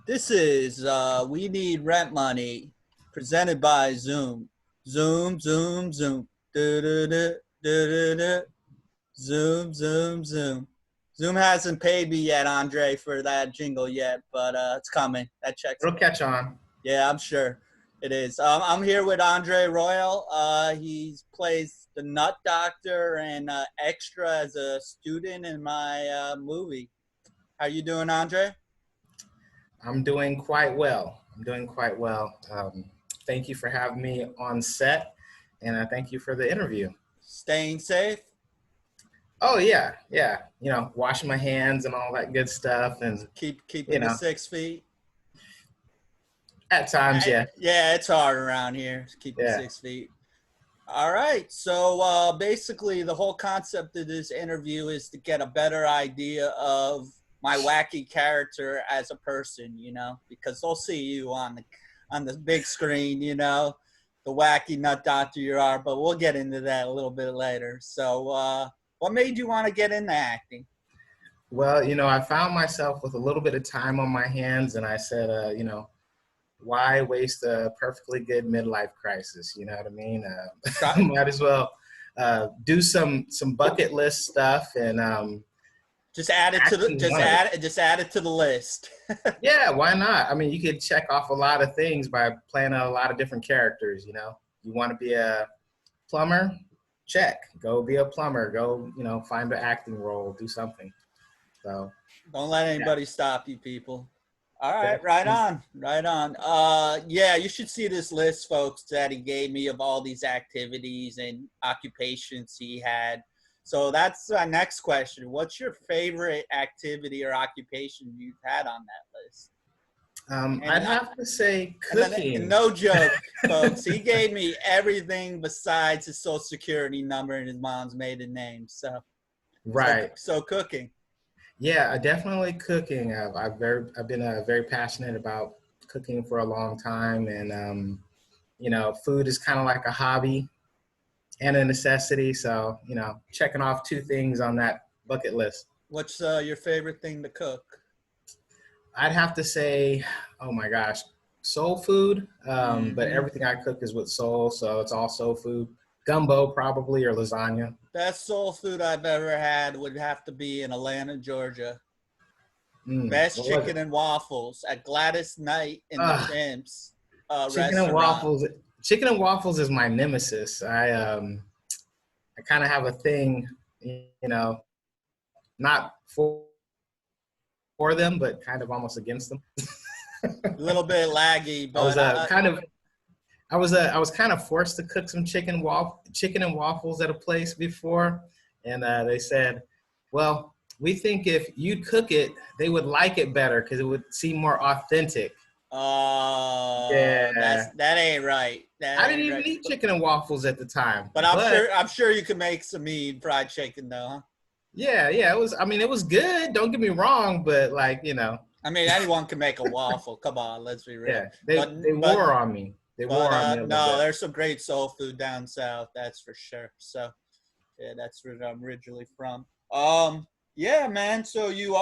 This is We Need Rent Money, presented by Zoom. Zoom, Zoom, Zoom. Du-du-du, du-du-du. Zoom, Zoom, Zoom. Zoom hasn't paid me yet, Andre, for that jingle yet, but it's coming. That check's It'll catch on. Yeah, I'm sure it is. I'm here with Andre Royal. He plays the Nut Doctor and extra as a student in my movie. How you doing, Andre? I'm doing quite well. Thank you for having me on set, and thank you for the interview. Staying safe? Oh yeah. Washing my hands and all that good stuff, and Keeping the 6 feet. at times, yeah. Yeah, it's hard around here. Keeping Yeah. 6 feet. All right. So basically, the whole concept of this interview is to get a better idea of my wacky character as a person, because they'll see you on the big screen, the wacky nut doctor you are. But we'll get into that a little bit later. So, what made you want to get into acting? Well, I found myself with a little bit of time on my hands, and I said, why waste a perfectly good midlife crisis? You know what I mean? Might as well do some bucket list stuff and just add it to the add it to the list. Yeah, why not? I mean, you could check off a lot of things by playing a lot of different characters. You want to be a plumber? Check. Go be a plumber. Go, find an acting role. Do something. So don't let anybody stop you, people. All right, right on. Yeah, you should see this list, folks, that he gave me of all these activities and occupations he had. So that's my next question. What's your favorite activity or occupation you've had on that list? I'd have to say cooking. No joke, folks. He gave me everything besides his social security number and his mom's maiden name. So, right. So cooking. Yeah, definitely cooking. I've been very passionate about cooking for a long time, and food is kind of like a hobby and a necessity. So checking off two things on that bucket list. What's your favorite thing to cook? I'd have to say, oh my gosh, soul food. But everything I cook is with soul, so it's all soul food. Gumbo probably, or lasagna. Best soul food I've ever had would have to be in Atlanta, Georgia. Best chicken and waffles at Gladys Knight in the Pimps restaurant. Chicken and waffles is my nemesis. I kind of have a thing, not for them, but kind of almost against them. A little bit laggy, but I was kind of forced to cook some chicken and waffles at a place before, and they said, well, we think if you cook it, they would like it better because it would seem more authentic. Oh, yeah, that ain't right. I didn't even eat chicken and waffles at the time. But I'm sure you could make some mean fried chicken though, huh? Yeah, it was good. Don't get me wrong, but I mean, anyone can make a waffle. Come on, let's be real. Yeah, they wore on me. No, there's some great soul food down south, that's for sure. So, yeah, that's where I'm originally from. Yeah, man. So you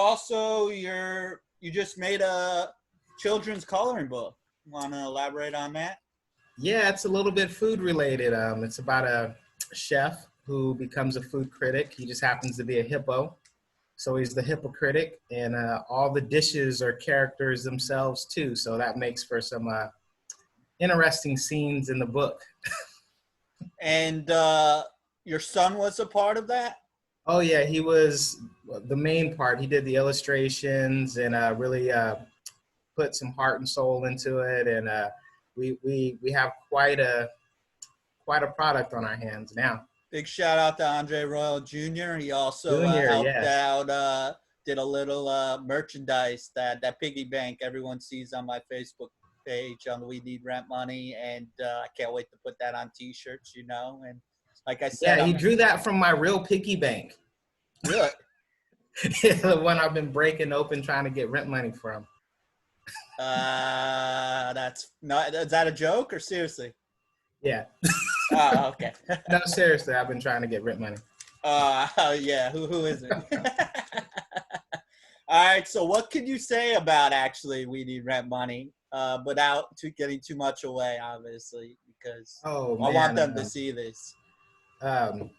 just made a children's coloring book. Want to elaborate on that? Yeah, it's a little bit food related. It's about a chef who becomes a food critic. He just happens to be a hippo. So he's the hypocritic, and all the dishes are characters themselves too. So that makes for some interesting scenes in the book. And your son was a part of that? Oh yeah, he was the main part. He did the illustrations and really put some heart and soul into it. And we have quite a product on our hands now. Big shout out to Andre Royal Jr. He also helped out, did a little merchandise, that piggy bank everyone sees on my Facebook page on We Need Rent Money, and I can't wait to put that on t-shirts, and like I said, he drew that from my real piggy bank. Really? Yeah, the one I've been breaking open trying to get rent money from. That's not, is that a joke or seriously? Yeah. Oh, okay. No, seriously, I've been trying to get rent money. Yeah, who is it? All right. So, what can you say about actually We Need Rent Money, without getting too much away, obviously, because Oh I want man, them to see this.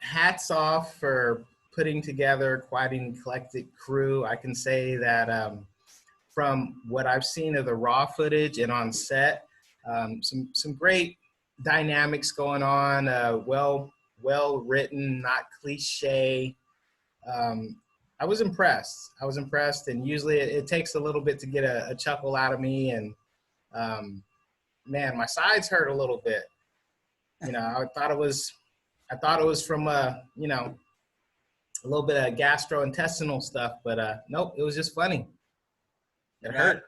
hats off for putting together quite an eclectic crew. I can say that from what I've seen of the raw footage and on set, some great dynamics going on. Well written, not cliche. Um, I was impressed. I was impressed, and usually it takes a little bit to get a chuckle out of me. And um, man, my sides hurt a little bit. You know, I thought it was from a little bit of gastrointestinal stuff, but nope, it was just funny. It That hurt,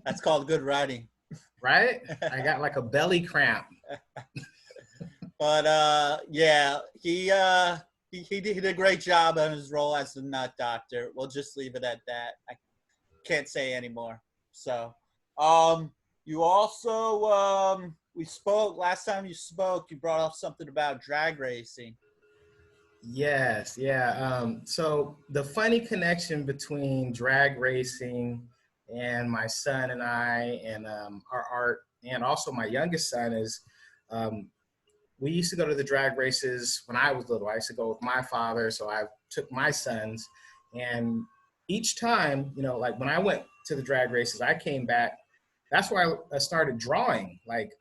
that's called good writing. right? I got like a belly cramp. But yeah, he did a great job on his role as the nut doctor. We'll just leave it at that. I can't say anymore. So, um, you also we spoke last time you spoke. You brought up something about drag racing. Yes, yeah. So the funny connection between drag racing and my son and I, and our art, and also my youngest son is, um, we used to go to the drag races when I was little. I used to go with my father, so I took my sons, and each time, like when I went to the drag races, I came back. That's where I started drawing. Like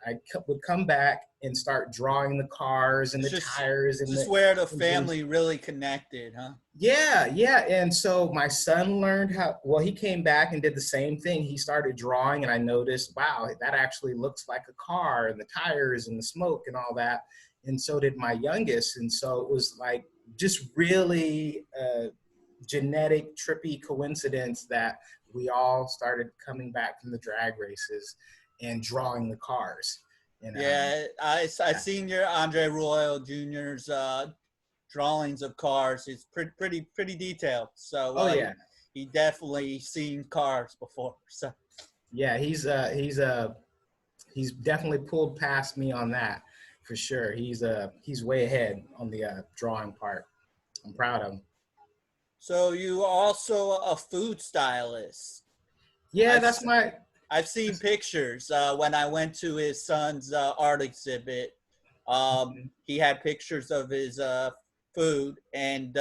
would come back and start drawing the cars and It's the tires and just the where the engines. family really connected, huh? Yeah, yeah. And so my son learned how, well, he came back and did the same thing. He started drawing, and I noticed, wow, that actually looks like a car, and the tires and the smoke and all that. And so did my youngest. And so it was like just really genetic, trippy coincidence that we all started coming back from the drag races and drawing the cars. And Yeah, I yeah. seen your Andre Royal Jr.'s drawings of cars. It's pretty detailed. So Oh, yeah. he definitely seen cars before. So Yeah, he's definitely pulled past me on that for sure. He's way ahead on the drawing part. I'm proud of him. you also a food stylist. Yeah, I've that's my. I've seen pictures when I went to his son's art exhibit. He had pictures of his food and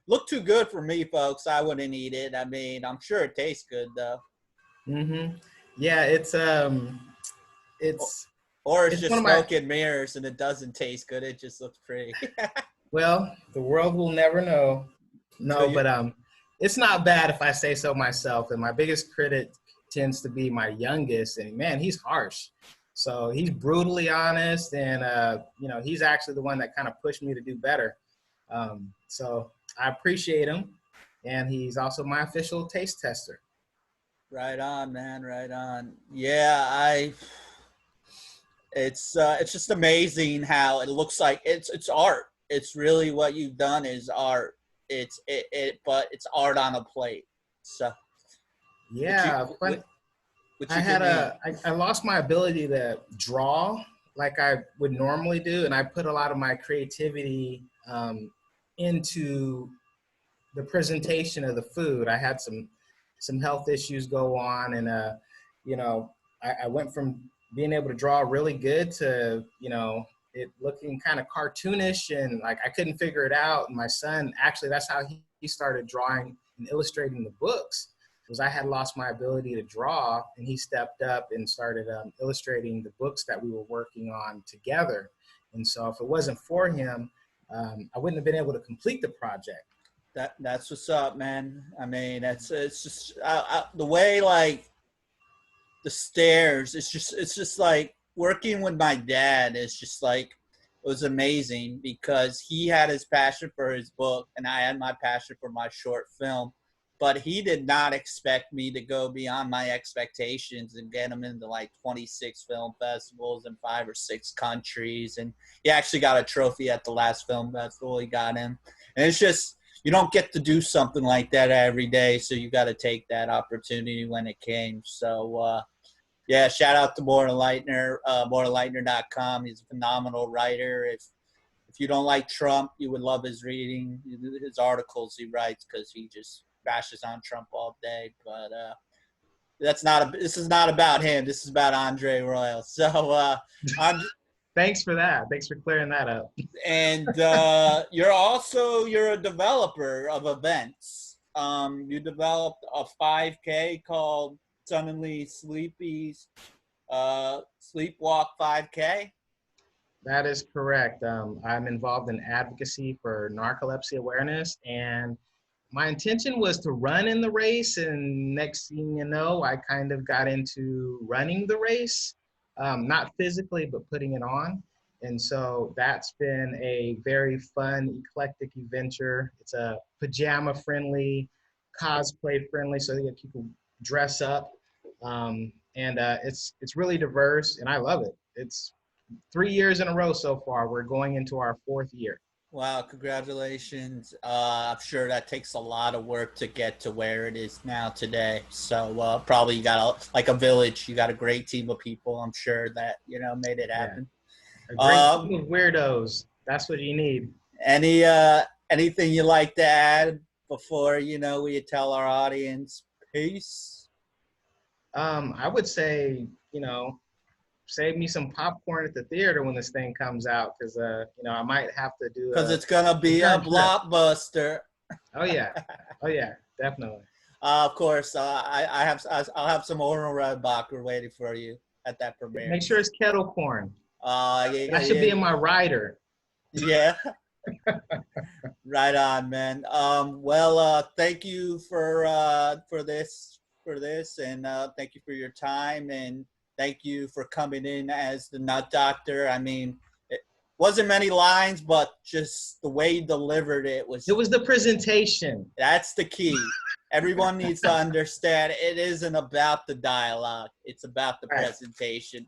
looked too good for me, folks. I wouldn't eat it. I mean, I'm sure it tastes good though. Mm-hmm. Yeah, it's Or it's it's just one of my. smoke and mirrors and it doesn't taste good. It just looks pretty. Well, the world will never know. So No, you, but it's not bad if I say so myself. And my biggest critic tends to be my youngest, and man, he's harsh. So he's brutally honest, and he's actually the one that kind of pushed me to do better. So I appreciate him, and he's also my official taste tester. right on, man, right on. Yeah, it's just amazing how it looks like it's art. It's really what you've done is art. But it's art on a plate. So which you Yeah, fun. which I you had can eat. I lost my ability to draw like I would normally do, and I put a lot of my creativity into the presentation of the food. I had some health issues go on, and you know, I went from being able to draw really good to it looking kind of cartoonish, and like I couldn't figure it out. And my son actually, that's how he started drawing and illustrating the books. Was I had lost my ability to draw, and he stepped up and started illustrating the books that we were working on together. And so, if it wasn't for him, I wouldn't have been able to complete the project. That's what's up, man. I mean, it's just the way like the stairs. It's just like working with my dad is just like it was amazing because he had his passion for his book and I had my passion for my short film. But he did not expect me to go beyond my expectations and get him into like 26 film festivals in 5 or 6 countries. And he actually got a trophy at the last film festival. He got him. And it's just, you don't get to do something like that every day. So you got to take that opportunity when it came. So, yeah, shout out to Laitner, morelaitner.com. He's a phenomenal writer. If you don't like Trump, you would love his reading, his articles he writes because he just bashes on Trump all day, but this is not about him. This is about Andre Royal. So Andre, Thanks for that. Thanks for clearing that up. and you're a developer of events. You developed a 5K called Suddenly Sleepy's Sleepwalk 5K. That is correct. I'm involved in advocacy for narcolepsy awareness, and my intention was to run in the race. And next thing you know, I kind of got into running the race, not physically, but putting it on. And so that's been a very fun, eclectic adventure. It's a pajama friendly, cosplay friendly, so that people dress up. And it's really diverse, and I love it. It's 3 years in a row so far. We're going into our fourth year. Wow, congratulations. I'm sure that takes a lot of work to get to where it is now today. So probably you got like a village. You got a great team of people. I'm sure that, made it Yeah, happen. a great Um, team of weirdos. That's what you need. anything you like to add before, we tell our audience peace? I would say, save me some popcorn at the theater when this thing comes out, because I might have to do Because a it's going to be a return trip. blockbuster. Oh yeah, oh yeah, definitely. Of course, I'll have some Oral Redbacher waiting for you at that premiere. Make sure it's kettle corn. Yeah, That should be yeah, in my rider. yeah. Right on, man. Thank you for this, and thank you for your time, and thank you for coming in as the Nut Doctor. I mean, it wasn't many lines, but just the way you delivered it It was. was the presentation. That's the key. Everyone needs to understand it isn't about the dialogue; it's about the Right, presentation.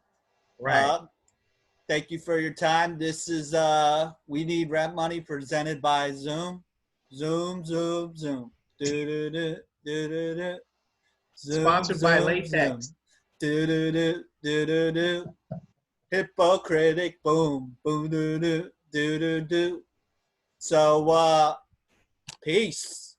right. Uh, Thank you for your time. This is We Need Rent Money presented by Zoom. Zoom, Zoom, Zoom. Do do do do do do. Zoom, Sponsored by Zoom, Zoom. Latex. Do do do do do do. Hypocritic. Boom, boom, do do do do do. So peace.